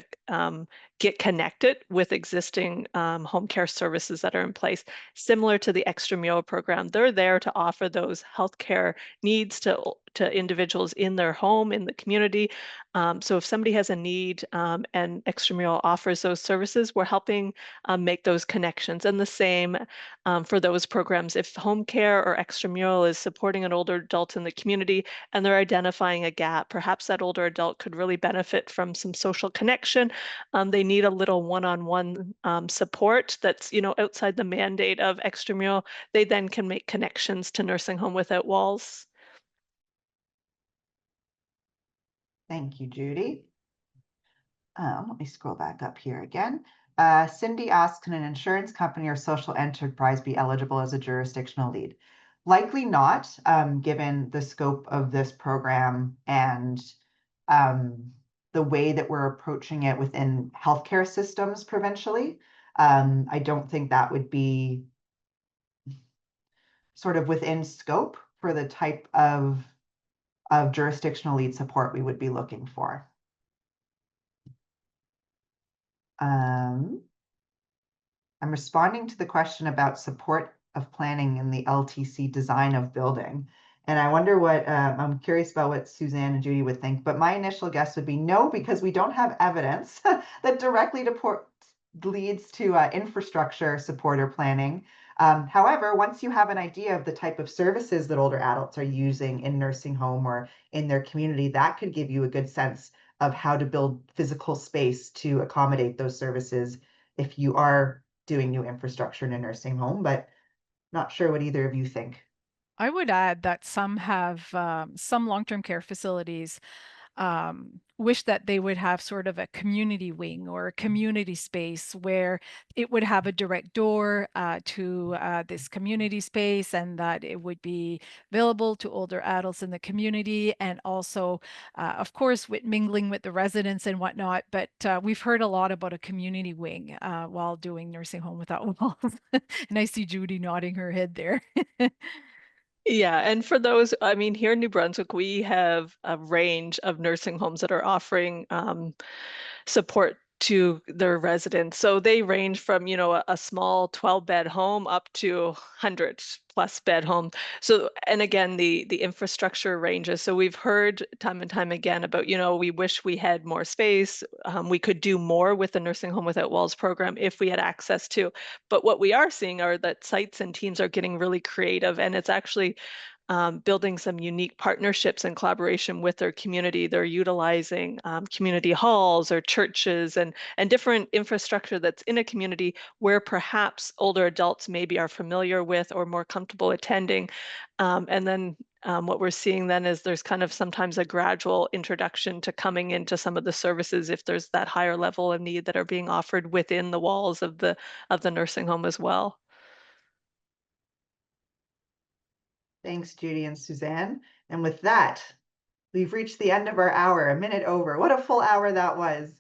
get connected with existing home care services that are in place. Similar to the Extramural program, they're there to offer those healthcare needs to individuals in their home, in the community. So if somebody has a need and Extramural offers those services, we're helping make those connections. And the same for those programs. If home care or Extramural is supporting an older adult in the community and they're identifying a gap, perhaps that older adult could really benefit from some social connection. They need a little one-on-one support that's, outside the mandate of Extramural. They then can make connections to Nursing Home Without Walls. Thank you, Judy. Let me scroll back up here again. Cindy asks, can an insurance company or social enterprise be eligible as a jurisdictional lead? Likely not, given the scope of this program and the way that we're approaching it within healthcare systems provincially. I don't think that would be sort of within scope for the type of jurisdictional lead support we would be looking for. I'm responding to the question about support of planning in the LTC design of building. And I wonder what, I'm curious about what Suzanne and Judy would think, but my initial guess would be no, because we don't have evidence that directly leads to infrastructure support or planning. However, once you have an idea of the type of services that older adults are using in nursing home or in their community, that could give you a good sense of how to build physical space to accommodate those services if you are doing new infrastructure in a nursing home, but not sure what either of you think. I would add that some have some long-term care facilities wish that they would have sort of a community wing or a community space where it would have a direct door to this community space, and that it would be available to older adults in the community, and also, of course, with mingling with the residents and whatnot. But we've heard a lot about a community wing while doing Nursing Home Without Walls. And I see Judy nodding her head there. Yeah, and for those, I mean, here in New Brunswick, we have a range of nursing homes that are offering support to their residents. So they range from, you know, a small 12-bed home up to 100+ bed home. So, and again, the infrastructure ranges. So we've heard time and time again about, you know, we wish we had more space. We could do more with the Nursing Home Without Walls program if we had access to. But what we are seeing are that sites and teams are getting really creative, and it's actually building some unique partnerships and collaboration with their community. They're utilizing community halls or churches and different infrastructure that's in a community where perhaps older adults maybe are familiar with or more comfortable attending. And then what we're seeing then is there's kind of sometimes a gradual introduction to coming into some of the services if there's that higher level of need that are being offered within the walls of the nursing home as well. Thanks, Judy and Suzanne. And with that, we've reached the end of our hour, a minute over. What a full hour that was.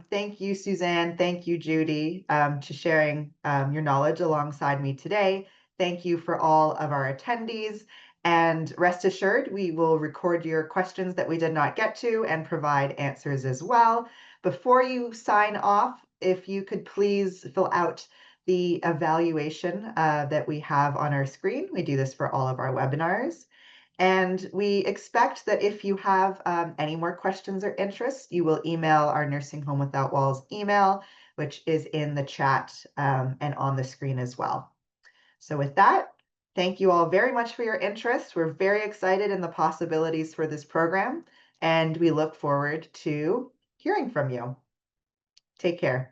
Thank you, Suzanne. Thank you, Judy, to sharing your knowledge alongside me today. Thank you for all of our attendees. And rest assured, we will record your questions that we did not get to and provide answers as well. Before you sign off, if you could please fill out the evaluation that we have on our screen. We do this for all of our webinars. And we expect that if you have any more questions or interests, you will email our Nursing Home Without Walls email, which is in the chat and on the screen as well. So with that, thank you all very much for your interest. We're very excited in the possibilities for this program, and we look forward to hearing from you. Take care.